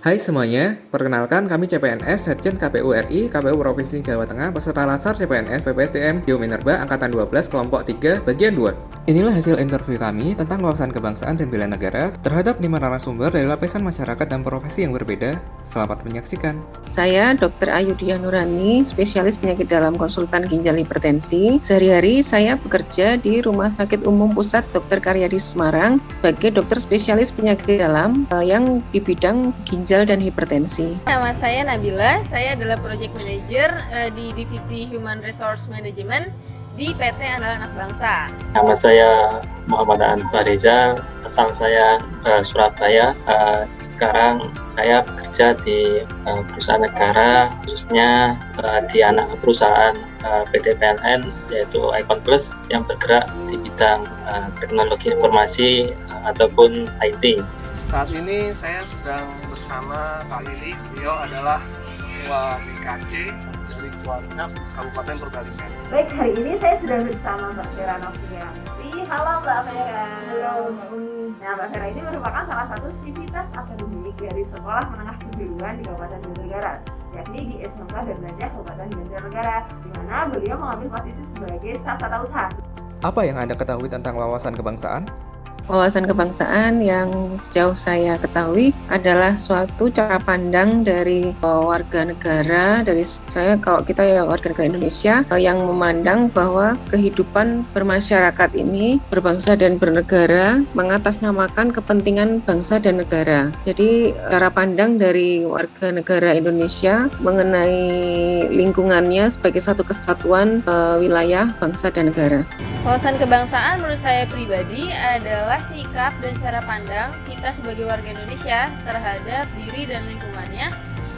Hai semuanya, perkenalkan kami CPNS, Sekjen KPU RI, KPU Provinsi Jawa Tengah, peserta Latsar CPNS PPSDM Geominerba Angkatan 12 Kelompok 3 Bagian 2. Inilah hasil interview kami tentang wawasan kebangsaan dan bela negara terhadap 5 narasumber dari lapisan masyarakat dan profesi yang berbeda. Selamat menyaksikan. Saya Dr. Ayudhya Nurani, spesialis penyakit dalam konsultan ginjal hipertensi. Sehari-hari saya bekerja di Rumah Sakit Umum Pusat Dr. Karyadi Semarang sebagai dokter spesialis penyakit dalam yang di bidang ginjal dan hipertensi. Nama saya Nabila, saya adalah Project Manager di Divisi Human Resource Management di PT Andalan Anak Bangsa. Nama saya Muhammad Anwar Reza, asal saya Surabaya. Sekarang saya bekerja di perusahaan negara, khususnya di anak perusahaan PT PLN, yaitu Icon Plus, yang bergerak di bidang teknologi informasi ataupun IT. Saat ini saya sedang bersama Kak Lili. Beliau adalah Ketua BKC dari Cuaca Kabupaten Purbalingga. Baik, hari ini saya sudah bersama Mbak Vera Novianti. Halo Mbak Vera. Halo Mbak Umi. Nah, Mbak Vera ini merupakan salah satu sivitas akademik dari Sekolah Menengah Kejuruan di Kabupaten Banjarnegara, yakni di SMK Darmajat Kabupaten Banjarnegara, di mana beliau mengambil posisi sebagai staf tata usaha. Apa yang Anda ketahui tentang wawasan kebangsaan? Wawasan kebangsaan yang sejauh saya ketahui adalah suatu cara pandang dari warga negara, dari saya kalau kita ya warga negara Indonesia yang memandang bahwa kehidupan bermasyarakat ini berbangsa dan bernegara mengatasnamakan kepentingan bangsa dan negara. Jadi cara pandang dari warga negara Indonesia mengenai lingkungannya sebagai satu kesatuan wilayah bangsa dan negara. Wawasan kebangsaan menurut saya pribadi adalah sikap dan cara pandang kita sebagai warga Indonesia terhadap diri dan lingkungannya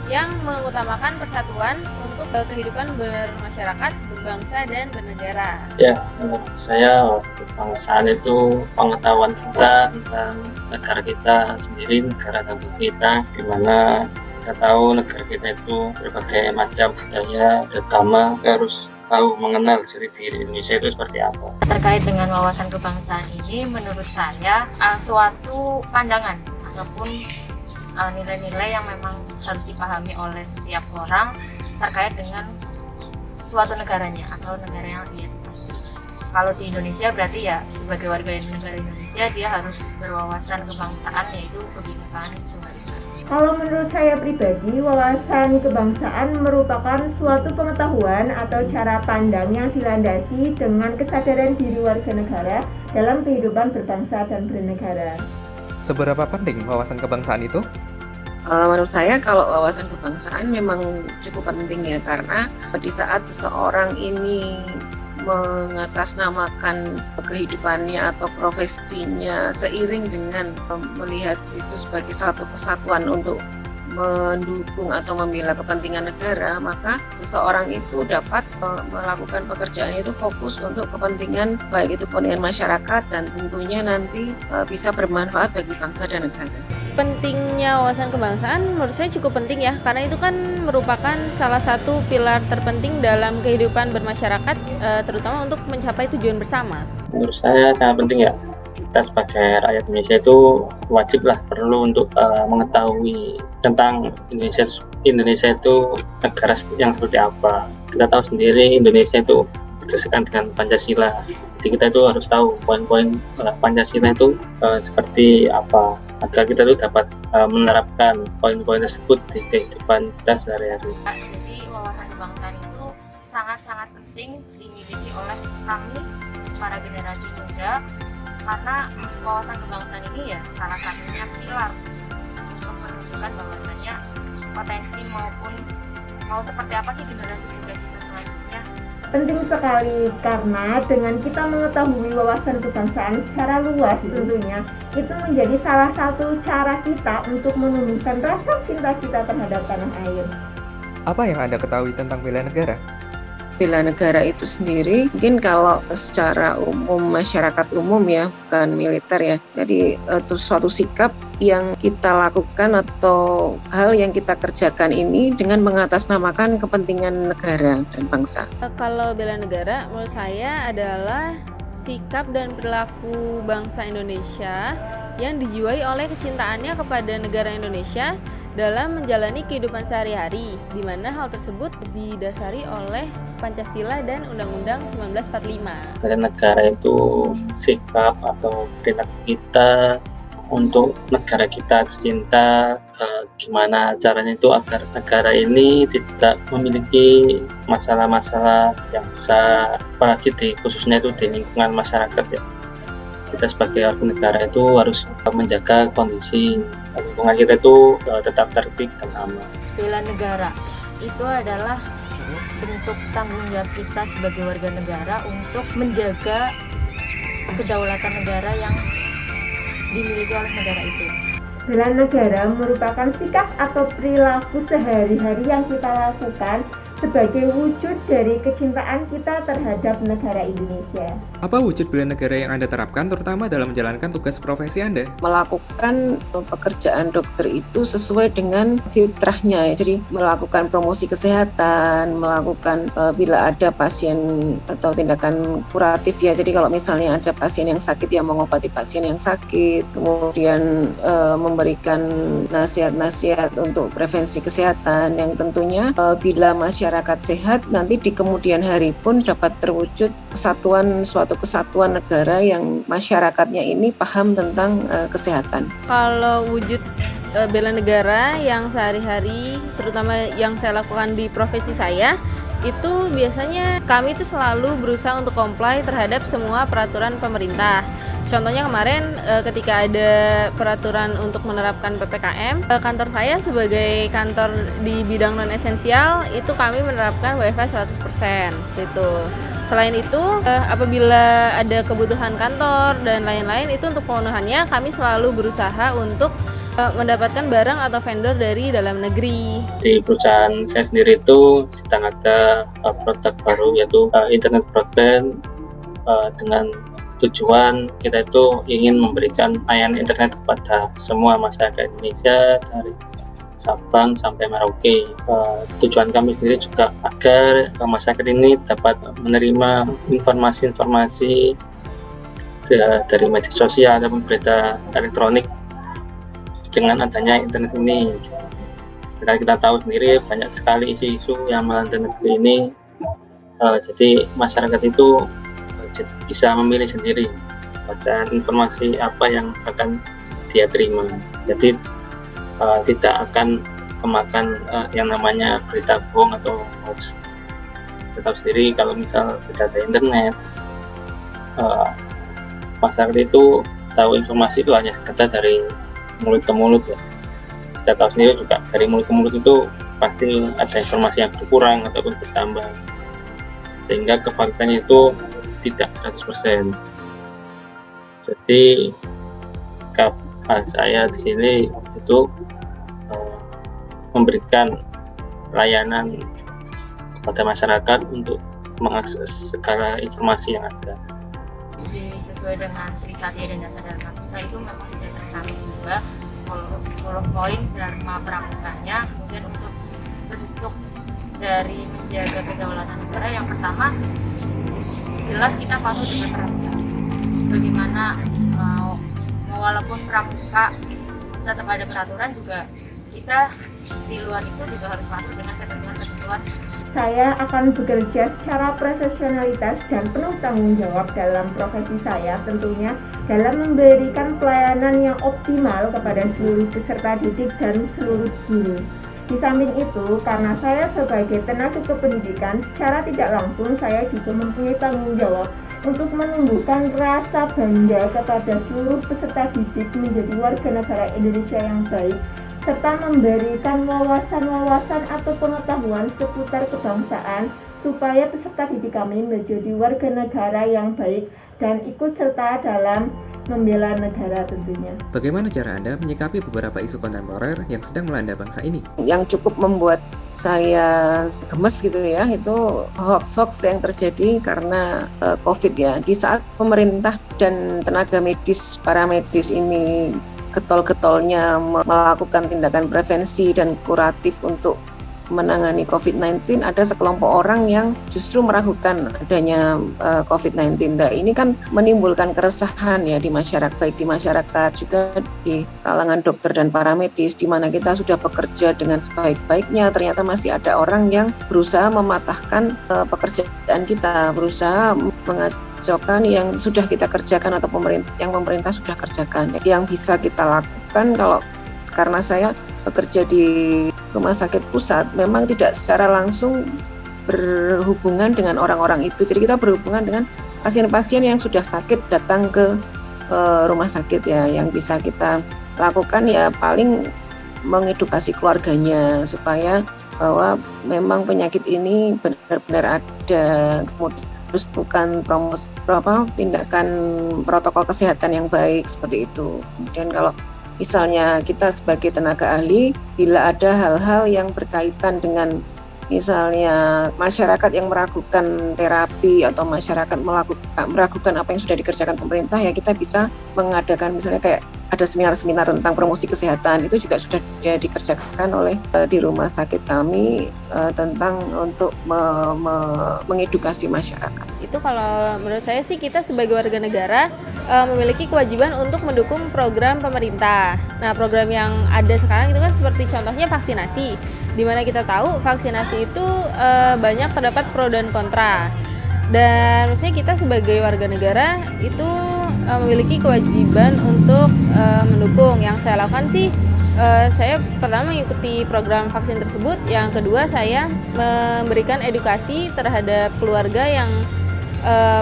yang mengutamakan persatuan untuk kehidupan bermasyarakat, berbangsa, dan bernegara. Ya, menurut saya kebangsaan itu pengetahuan kita tentang negara kita sendiri, negara sahabat kita, di mana kita tahu negara kita itu berbagai macam budaya, agama, harus tahu mengenal ciri diri Indonesia itu seperti apa. Terkait dengan wawasan kebangsaan ini, menurut saya suatu pandangan ataupun nilai-nilai yang memang harus dipahami oleh setiap orang terkait dengan suatu negaranya atau negara yang dia tempati. Kalau di Indonesia berarti ya sebagai warga negara Indonesia dia harus berwawasan kebangsaan, yaitu kebinekaan tunggal ika. Kalau menurut saya pribadi, wawasan kebangsaan merupakan suatu pengetahuan atau cara pandang yang dilandasi dengan kesadaran diri warga negara dalam kehidupan berbangsa dan bernegara. Seberapa penting wawasan kebangsaan itu? Menurut saya kalau wawasan kebangsaan memang cukup penting ya, karena di saat seseorang ini mengatasnamakan kehidupannya atau profesinya seiring dengan melihat itu sebagai satu kesatuan untuk mendukung atau membela kepentingan negara, maka seseorang itu dapat melakukan pekerjaannya itu fokus untuk kepentingan, baik itu kepentingan masyarakat dan tentunya nanti bisa bermanfaat bagi bangsa dan negara. Pentingnya wawasan kebangsaan menurut saya cukup penting ya, karena itu kan merupakan salah satu pilar terpenting dalam kehidupan bermasyarakat, terutama untuk mencapai tujuan bersama. Menurut saya sangat penting ya, kita sebagai rakyat Indonesia itu wajiblah perlu untuk mengetahui tentang Indonesia itu negara yang seperti apa. Kita tahu sendiri Indonesia itu berdasarkan dengan Pancasila. Jadi kita itu harus tahu poin-poin Pancasila itu seperti apa, agar kita itu dapat menerapkan poin-poin tersebut di kehidupan kita sehari-hari. Jadi wawasan kebangsaan itu sangat-sangat penting dimiliki oleh kami para generasi muda, karena wawasan kebangsaan ini ya salah satunya pilar untuk menunjukkan bahwasannya potensi maupun mau seperti apa sih generasi muda kita selanjutnya. Penting sekali karena dengan kita mengetahui wawasan kebangsaan secara luas tentunya, itu menjadi salah satu cara kita untuk menumbuhkan rasa cinta kita terhadap tanah air. Apa yang Anda ketahui tentang bela negara? Bela negara itu sendiri mungkin kalau secara umum masyarakat umum ya, bukan militer ya, jadi itu suatu sikap yang kita lakukan atau hal yang kita kerjakan ini dengan mengatasnamakan kepentingan negara dan bangsa. Kalau bela negara menurut saya adalah sikap dan perilaku bangsa Indonesia yang dijiwai oleh kecintaannya kepada negara Indonesia dalam menjalani kehidupan sehari-hari, di mana hal tersebut didasari oleh Pancasila dan Undang-Undang 1945. Bela negara itu sikap atau perilaku kita untuk negara kita tercinta, gimana caranya itu agar negara ini tidak memiliki masalah-masalah yang besar, apalagi khususnya itu di lingkungan masyarakat ya. Kita sebagai warga negara itu harus menjaga kondisi lingkungan kita itu tetap tertib dan aman. Bela negara itu adalah bentuk tanggung jawab kita sebagai warga negara untuk menjaga kedaulatan negara yang dimiliki oleh negara itu. Bela negara merupakan sikap atau perilaku sehari-hari yang kita lakukan sebagai wujud dari kecintaan kita terhadap negara Indonesia. Apa wujud bela negara yang Anda terapkan terutama dalam menjalankan tugas profesi Anda? Melakukan pekerjaan dokter itu sesuai dengan fitrahnya, jadi melakukan promosi kesehatan, melakukan bila ada pasien atau tindakan kuratif ya, jadi kalau misalnya ada pasien yang sakit ya mengobati pasien yang sakit, kemudian memberikan nasihat-nasihat untuk prevensi kesehatan yang tentunya bila masyarakat sehat nanti di kemudian hari pun dapat terwujud suatu kesatuan negara yang masyarakatnya ini paham tentang kesehatan. Kalau wujud bela negara yang sehari-hari, terutama yang saya lakukan di profesi saya, itu biasanya kami itu selalu berusaha untuk comply terhadap semua peraturan pemerintah. Contohnya kemarin ketika ada peraturan untuk menerapkan PPKM, kantor saya sebagai kantor di bidang non-esensial itu kami menerapkan WiFi 100% seperti itu. Selain itu, apabila ada kebutuhan kantor dan lain-lain, itu untuk pemenuhannya kami selalu berusaha untuk mendapatkan barang atau vendor dari dalam negeri. Di perusahaan saya sendiri itu sedang ada produk baru yaitu internet broadband dengan tujuan kita itu ingin memberikan layanan internet kepada semua masyarakat Indonesia dari Sabang sampai Merauke. Tujuan kami sendiri juga agar masyarakat ini dapat menerima informasi-informasi dari media sosial ataupun berita elektronik dengan adanya internet ini. Sekarang kita tahu sendiri banyak sekali isu-isu yang melanda negeri ini, jadi masyarakat itu bisa memilih sendiri bacaan informasi apa yang akan dia terima. Jadi tidak akan kemakan yang namanya berita bohong atau hoax. Kita tahu sendiri kalau misal tidak ada internet, masyarakat itu tahu informasi itu hanya sekedar dari mulut ke mulut ya. Kita tahu sendiri juga dari mulut ke mulut itu pasti ada informasi yang berkurang ataupun bertambah, sehingga kevalitannya itu tidak 100%. Jadi sikap saya di sini itu memberikan layanan kepada masyarakat untuk mengakses segala informasi yang ada. Sesuai dengan Trisatya dan Dasar Dharma kita itu memang sudah tercantum juga 10 poin Dharma Pramukanya. Kemudian untuk bentuk dari menjaga kedaulatan negara, yang pertama jelas kita patuh dengan pramuka. Bagaimana walaupun pramuka tetap ada peraturan, juga kita di luar itu juga harus patuh dengan ketentuan-ketentuan. Saya akan bekerja secara profesionalitas dan penuh tanggung jawab dalam profesi saya, tentunya dalam memberikan pelayanan yang optimal kepada seluruh peserta didik dan seluruh guru. Di samping itu, karena saya sebagai tenaga kependidikan, secara tidak langsung saya juga mempunyai tanggung jawab untuk menumbuhkan rasa bangga kepada seluruh peserta didik menjadi warga negara Indonesia yang baik, serta memberikan wawasan-wawasan atau pengetahuan seputar kebangsaan supaya peserta didik kami menjadi warga negara yang baik dan ikut serta dalam membela negara tentunya. Bagaimana cara Anda menyikapi beberapa isu kontemporer yang sedang melanda bangsa ini? Yang cukup membuat saya gemes gitu ya, itu hoax-hoax yang terjadi karena COVID ya. Di saat pemerintah dan tenaga medis, para medis ini getol-getolnya melakukan tindakan prevensi dan kuratif untuk menangani COVID-19 ada sekelompok orang yang justru meragukan adanya COVID-19. Nah, ini kan menimbulkan keresahan ya di masyarakat, baik di masyarakat juga di kalangan dokter dan para medis, di mana kita sudah bekerja dengan sebaik-baiknya, ternyata masih ada orang yang berusaha mematahkan pekerjaan kita, berusaha mengacaukan yang sudah kita kerjakan atau pemerintah sudah kerjakan. Yang bisa kita lakukan karena saya bekerja di rumah sakit pusat, memang tidak secara langsung berhubungan dengan orang-orang itu. Jadi kita berhubungan dengan pasien-pasien yang sudah sakit datang ke rumah sakit ya. Yang bisa kita lakukan ya paling mengedukasi keluarganya supaya bahwa memang penyakit ini benar-benar ada, kemudian terus bukan tindakan protokol kesehatan yang baik seperti itu. Kemudian kalau misalnya kita sebagai tenaga ahli, bila ada hal-hal yang berkaitan dengan misalnya masyarakat yang meragukan terapi atau masyarakat meragukan apa yang sudah dikerjakan pemerintah, ya kita bisa mengadakan misalnya kayak ada seminar-seminar tentang promosi kesehatan, itu juga sudah dikerjakan oleh di rumah sakit kami tentang untuk mengedukasi masyarakat. Itu kalau menurut saya sih kita sebagai warga negara memiliki kewajiban untuk mendukung program pemerintah. Nah, program yang ada sekarang itu kan seperti contohnya vaksinasi, di mana kita tahu vaksinasi itu banyak terdapat pro dan kontra. Dan maksudnya kita sebagai warga negara itu memiliki kewajiban untuk mendukung. Yang saya lakukan sih, saya pertama mengikuti program vaksin tersebut. Yang kedua, saya memberikan edukasi terhadap keluarga yang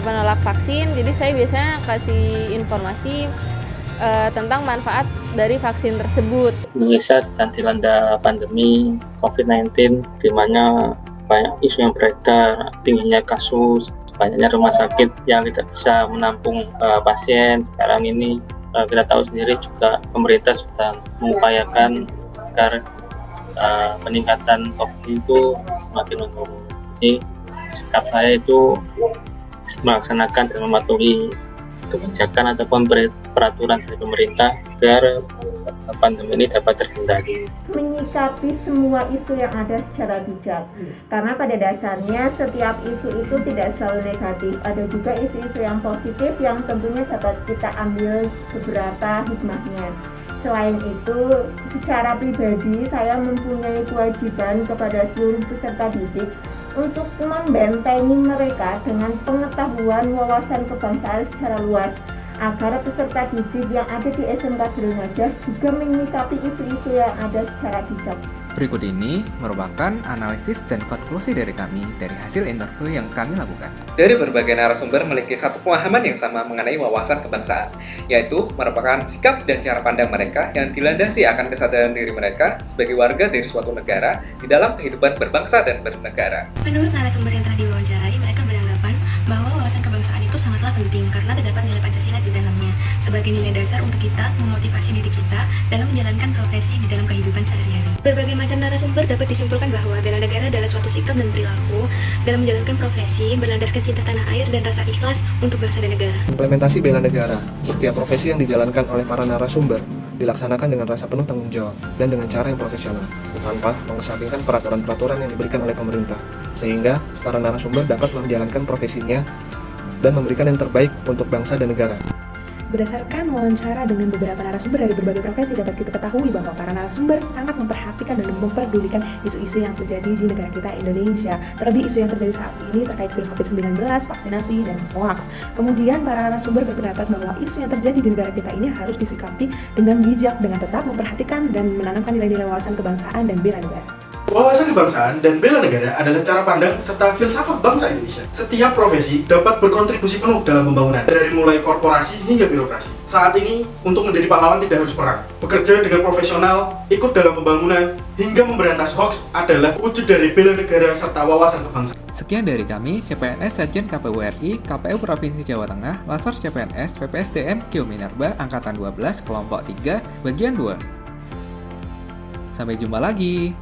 menolak vaksin. Jadi saya biasanya kasih informasi tentang manfaat dari vaksin tersebut. Indonesia sedang dilanda pandemi COVID-19, di mana banyak isu yang beredar, tingginya kasus, banyaknya rumah sakit yang tidak bisa menampung pasien. Sekarang ini kita tahu sendiri juga pemerintah sedang mengupayakan agar peningkatan COVID itu semakin menurun. Jadi sikap saya itu melaksanakan dan mematuhi kebijakan ataupun peraturan dari pemerintah agar pandemi ini dapat terkendali. Menyikapi semua isu yang ada secara bijak, karena pada dasarnya setiap isu itu tidak selalu negatif. Ada juga isu-isu yang positif yang tentunya dapat kita ambil beberapa hikmahnya. Selain itu, secara pribadi saya mempunyai kewajiban kepada seluruh peserta didik untuk membentengi mereka dengan pengetahuan wawasan kebangsaan secara luas, agar peserta didik yang ada di SMK Brawijaya juga menyikapi isu-isu yang ada secara bijak. Berikut ini merupakan analisis dan konklusi dari kami dari hasil interview yang kami lakukan. Dari berbagai narasumber memiliki satu pemahaman yang sama mengenai wawasan kebangsaan, yaitu merupakan sikap dan cara pandang mereka yang dilandasi akan kesadaran diri mereka sebagai warga dari suatu negara di dalam kehidupan berbangsa dan bernegara. Menurut narasumber yang telah diwawancarai, mereka beranggapan bahwa wawasan kebangsaan itu sangatlah penting karena terdapat nilai Pancasila di dalamnya sebagai nilai dasar untuk kita memotivasi diri kita dalam menjalankan profesi di dalam kehidupan sehari-hari. Berbagai macam narasumber dapat disimpulkan bahwa bela negara adalah suatu sikap dan perilaku dalam menjalankan profesi berlandaskan cinta tanah air dan rasa ikhlas untuk bangsa dan negara. Implementasi bela negara, setiap profesi yang dijalankan oleh para narasumber dilaksanakan dengan rasa penuh tanggung jawab dan dengan cara yang profesional, tanpa mengesampingkan peraturan-peraturan yang diberikan oleh pemerintah, sehingga para narasumber dapat menjalankan profesinya dan memberikan yang terbaik untuk bangsa dan negara. Berdasarkan wawancara dengan beberapa narasumber dari berbagai profesi, dapat kita ketahui bahwa para narasumber sangat memperhatikan dan memperdulikan isu-isu yang terjadi di negara kita Indonesia. Terlebih isu yang terjadi saat ini terkait virus COVID-19, vaksinasi, dan hoax. Kemudian para narasumber berpendapat bahwa isu yang terjadi di negara kita ini harus disikapi dengan bijak, dengan tetap memperhatikan dan menanamkan nilai-nilai wawasan kebangsaan dan bela negara. Wawasan kebangsaan dan bela negara adalah cara pandang serta filsafat bangsa Indonesia. Setiap profesi dapat berkontribusi penuh dalam pembangunan, dari mulai korporasi hingga birokrasi. Saat ini, untuk menjadi pahlawan tidak harus perang. Bekerja dengan profesional, ikut dalam pembangunan, hingga memberantas hoax adalah wujud dari bela negara serta wawasan kebangsaan. Sekian dari kami, CPNS Setjen KPU RI, KPU Provinsi Jawa Tengah, Lasar CPNS, PPSDM, Geominerba, Angkatan 12, Kelompok 3, Bagian 2. Sampai jumpa lagi.